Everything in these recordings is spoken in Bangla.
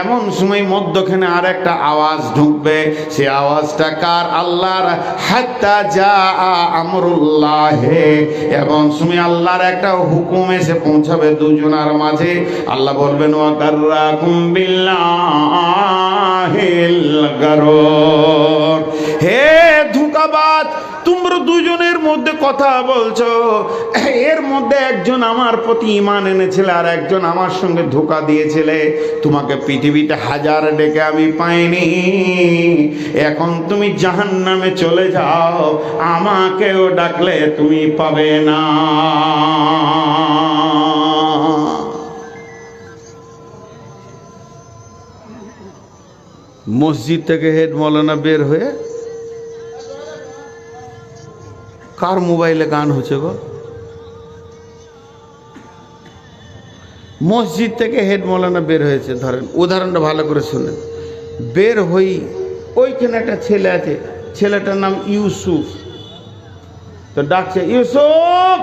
এমন সময় মধ্যখানে আর একটা আওয়াজ ঢুকবে, সে আওয়াজটা কার? আল্লাহর। হাত্তা যা আমরুল্লাহে, এমন সময় আল্লাহর একটা হুকুম এসে পৌঁছাবে দুজনার মাঝে। আল্লাহ বলবেন ওয়াকাররাকুম বিল্লাহিল গারুর, হে ধোঁকাবাজ, তোমরা দুজনের মধ্যে কথা বলছো, এর মধ্যে একজন আমার প্রতি ঈমান এনেছিলে আর একজন আমার সঙ্গে ধোঁকা দিয়েছিলে। তোমাকে পৃথিবীতে হাজার ডেকে আমি পাইনি, এখন তুমি জাহান্নামে চলে যাও, আমাকেও ডাকলে তুমি পাবে না। মসজিদ থেকে হেড মৌলানা বের হয়ে কার মোবাইলে গান হচ্ছে গো? মসজিদ থেকে হেড মৌলানা বের হয়েছে, ধরেন উদাহরণটা ভালো করে শুনেন। বের হই, ওইখানে একটা ছেলে আছে, ছেলেটার নাম ইউসুফ। তো ডাকছে, ইউসুফ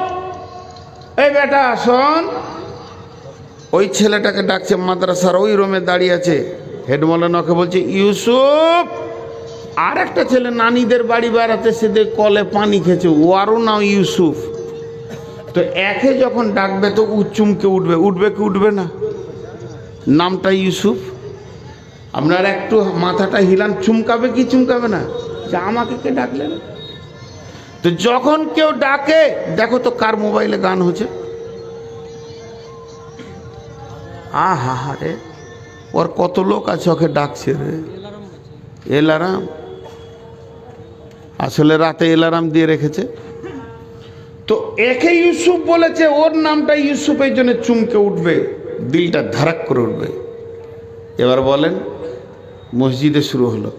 এই বেটা শোন। ওই ছেলেটাকে ডাকছে, মাদ্রাসার ওই রুমে দাঁড়িয়ে আছে। হেড মৌলানাকে বলছে ইউসুফ। আর একটা ছেলে নানিদের বাড়ি বেড়াতে সেদিকে কলে পানি খেয়েছে, ওয়ারও নাও ইউসুফ। তো একে যখন ডাকবে তো ও চুমকে উঠবে, উঠবে কি উঠবে না? নামটা ইউসুফ, আপনার একটু মাথাটা হিলান, চুমকাবে কি চুমকাবে না? যে আমাকে কে ডাকলেন? তো যখন কেউ ডাকে, দেখো তো কার মোবাইলে গান হচ্ছে। আহা হা রে, ওর কত লোক আছে ওকে ডাকছে রে। এলারাম, আসলে রাতে এলারাম দিয়ে রেখেছে। তো একে ইউসুফ বলেছে, ওর নামটা ইউসুফ, এই জন্য চুমকে উঠবে, দিলটা ধারাক করে উঠবে। এবার বলেন, মসজিদে শুরু হলো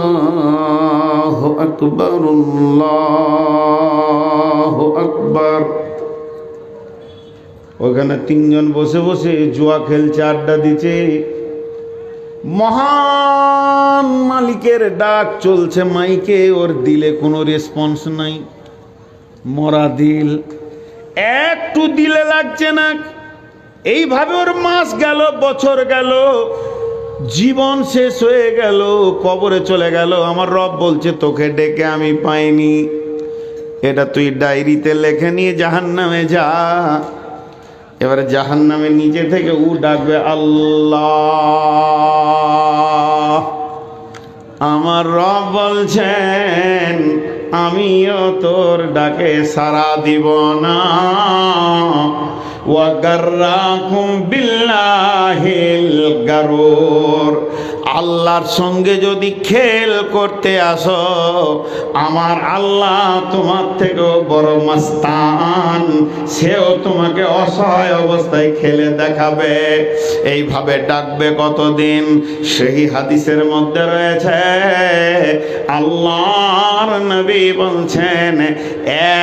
আল্লাহু আকবার, আল্লাহু আকবার। ওখানে তিনজন বসে বসে জুয়া খেলছে, আড্ডা দিচ্ছে। মহান মালিকের ডাক চলছে মাইকে, ওর দিলে কোনো রেসপন্স নাই, মরা দিল, একটু দিলে লাগছে না। এইভাবে ওর মাস গেল, বছর গেল, জীবন শেষ হয়ে গেল, কবরে চলে গেল। আমার রব বলছে তোকে ডেকে আমি পাইনি, এটা তুই ডায়েরিতে লেখে নিয়ে জাহান্নামে যা। এবারে জাহান্নামে নিচে থেকে ও ডাকবে আল্লাহ। আমার রব বলছেন আমিও তোর ডাকে সাড়া দিব না। ওয়াগাররাকুম বিল্লাহিল গারুর, আল্লাহর সঙ্গে যদি খেল করতে আসো, আমার আল্লাহ তোমার থেকেও বড় মাস্তান, সেও তোমাকে অসহায় অবস্থায় খেলে দেখাবে। এইভাবে ডাকবে কতদিন? সেই হাদিসের মধ্যে রয়েছে, আল্লাহর নবী বলছেন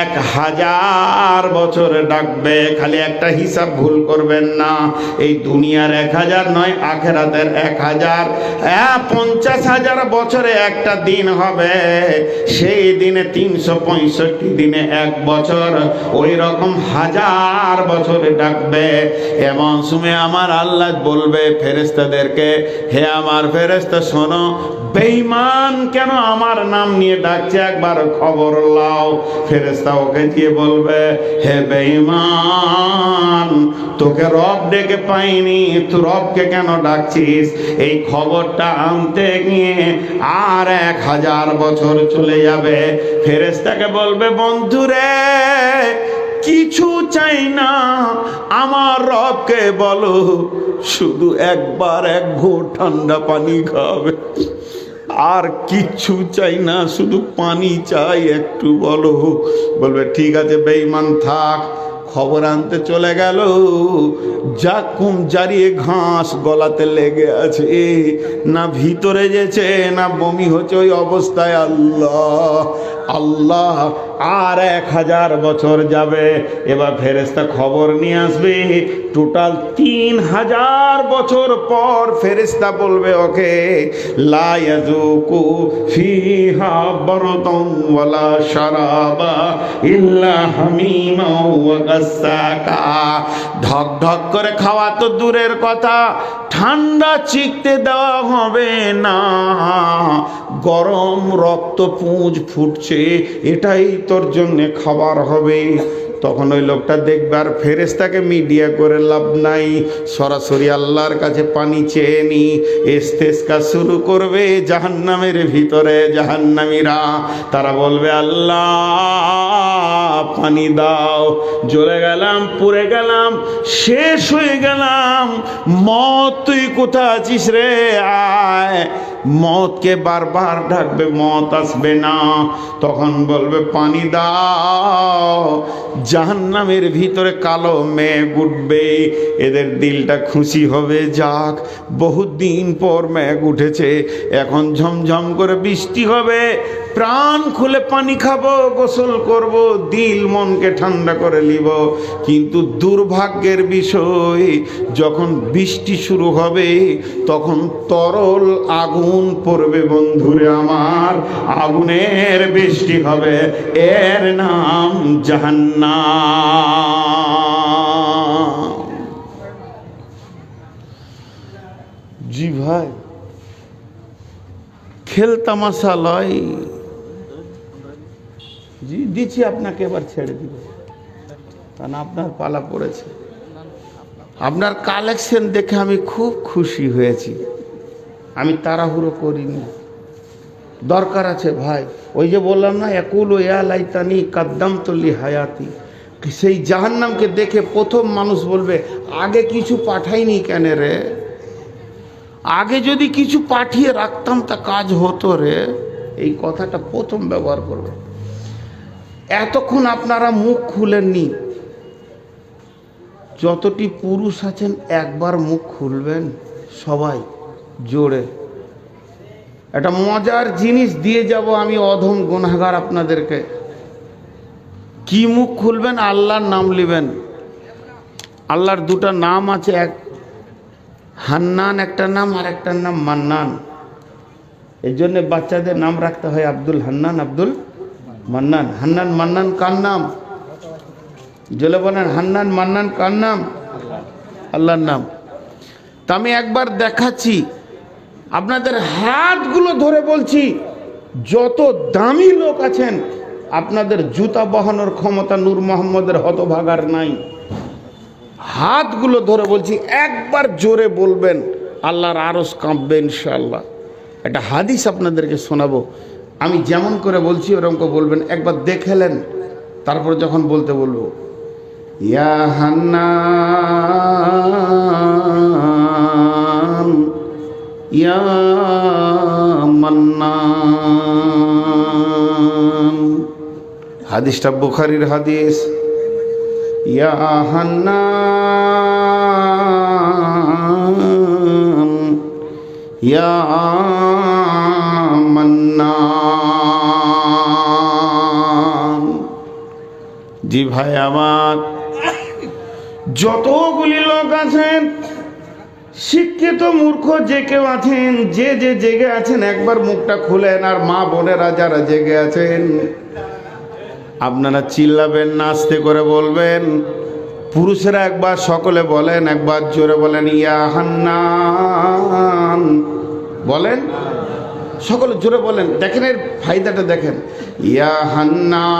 1000 বছর ডাকবে। খালি একটা হিসাব ভুল করবেন না, এই দুনিয়ার 1000 নয়, আখেরাতের 1000। 50,000 বছরে একটা দিন হবে, সেই দিনে 365 দিনে 1 বছর, ওই রকম 1000 বছরে ডাকবে। এমন সময় আমার আল্লাহ বলবে ফেরেশতাদেরকে, হে আমার ফেরেশতা শোনো, বেঈমান কেন আমার নাম নিয়ে ডাকছে, একবার খবর লাও। ফেরেশতা ওকে দিয়ে বলবে, হে বেঈমান, তোকে রব ডেকে পাইনি, তুই রবকে কেন ডাকছিস? এই খবরটা আনতে গিয়ে আর 1000 বছর চলে যাবে। ফেরেশতাকে বলবে, বন্ধুরে কিছু চাই না, আমার রবকে বলো শুধু একবার 1 ঘুঁট ঠান্ডা পানি খাবে, আর কিচ্ছু চাই না, শুধু পানি চাই, একটু বলো। বলবে ঠিক আছে বেঈমান থাক। খবর আনতে চলে গেল, জাকুম জারিয়ে ঘাস গলাতে লেগে আছে, না ভিতরে যেছে না বমি হচ্ছে, ওই অবস্থায় আল্লাহ আল্লাহ। আর 1000 বছর যাবে। এবার ফেরেশতা খবর নিয়ে আসবে, টোটাল 3000 বছর পর ফেরেশতা বলবে ওকে, লা ইয়াযুকু ফিহা বারদান ওয়ালা শারাবা ইল্লা হামিমা ওয়া গাসসাকা। ঢক ঢক করে খাওয়া তো দূরের কথা, ঠান্ডা চিকতে দেওয়া হবে না। গরম রক্ত পুঁজ ফুটছে, এটাই তোর জন্যে খাবার হবে। তখন ওই লোকটা দেখবে আর ফেরেশতাকে মিডিয়া করে লাভ নাই, সরাসরি আল্লাহর কাছে পানি চেয়ে নি। ইস্তেসকা শুরু করবে জাহান্নামের ভিতরে জাহান্নামীরা। তারা বলবে আল্লাহ পানি দাও। জ্বলে গেলাম, পুড়ে গেলাম, শেষ হয়ে গেলাম। মত তুই কোথায় আছিস রে? আয়। মতকে বারবার ডাকবে, মত আসবে না। তখন বলবে পানি দাও। জাহান্নামের ভিতরে কালো মেঘ উঠবে, এদের দিলটা খুশি হবে, যাক বহুত দিন পর মেঘ উঠেছে, এখন ঝমঝম করে বৃষ্টি হবে, প্রাণ খুলে পানি খাবো, গোসল করব, দিল মনকে ঠান্ডা করে নিব। কিন্তু দুর্ভাগ্যের বিষয়, যখন বৃষ্টি শুরু হবে তখন তরল আগুন পড়বে বন্ধুরে আমার, আগুনের বৃষ্টি হবে, এর নাম জাহান্নাম। জি ভাই, খেল তামাশা লয়। জি দিচ্ছি আপনাকে, এবার ছেড়ে দিব, কারণ আপনার পালা পড়েছে। আপনার কালেকশন দেখে আমি খুব খুশি হয়েছি, আমি তাড়াহুড়ো করিনি। দরকার আছে ভাই, ওই যে বললাম না, একুল ইয়া লাইতানি কাদ্দামতু লি হায়াতি। সেই জাহান্নামকে দেখে প্রথম মানুষ বলবে আগে কিছু পাঠাইনি কেন রে, আগে যদি কিছু পাঠিয়ে রাখতাম তা কাজ হতো রে। এই কথাটা প্রথম ব্যবহার করবে। এতক্ষণ আপনারা মুখ খুলেননি, যতটি পুরুষ আছেন একবার মুখ খুলবেন সবাই জোরে। একটা মজার জিনিস দিয়ে যাব আমি, অধম গুনাহগার আপনাদেরকে। কি মুখ খুলবেন? আল্লাহর নাম নেবেন। আল্লাহর দুটো নাম আছে, এক হান্নান একটা নাম, আর একটার নাম মান্নান। এই জন্য বাচ্চাদের নাম রাখতে হয় আব্দুল হান্নান, আব্দুল মান্নান। হান্নান মান্নান কার নাম? জলে বলেন, হান্নান মান্নান কার নাম? আল্লাহর নাম। তা আমি একবার দেখাচ্ছি, আপনাদের হাতগুলো ধরে বলছি, যত দামি লোক আছেন আপনাদের জুতা বহানোর ক্ষমতা নূর মোহাম্মদের হতভাগার নাই। হাতগুলো ধরে বলছি, একবার জোরে বলবেন, আল্লাহর আরশ কাঁপবে ইনশাআল্লাহ। একটা হাদিস আপনাদেরকে শোনাবো, আমি যেমন করে বলছি ওরকম করে বলবেন। একবার দেখেলেন, তারপর যখন বলতে বলবো, ইয়া হান্নান ইয়া মান্নান। হাদিসটা বুখারীর হাদিস। ইয়া হান্নান ইয়া মান্নান। জি ভাই আমার, যতগুলি লোক আছেন, শিক্ষিত মূর্খ যে কেউ আছেন, যে যে জেগে আছেন, একবার মুখটা খুলেন। আর মা বোনেরা যারা জেগে আছেন, আপনারা চিল্লাবেন না, আস্তে করে বলবেন। পুরুষেরা একবার সকলে বলেন, একবার জোরে বলেন, ইয়া হান্নান। বলেন, সকলে জোরে বলেন। দেখেন এর ফায়দাটা দেখেন, ইয়া হান্নান।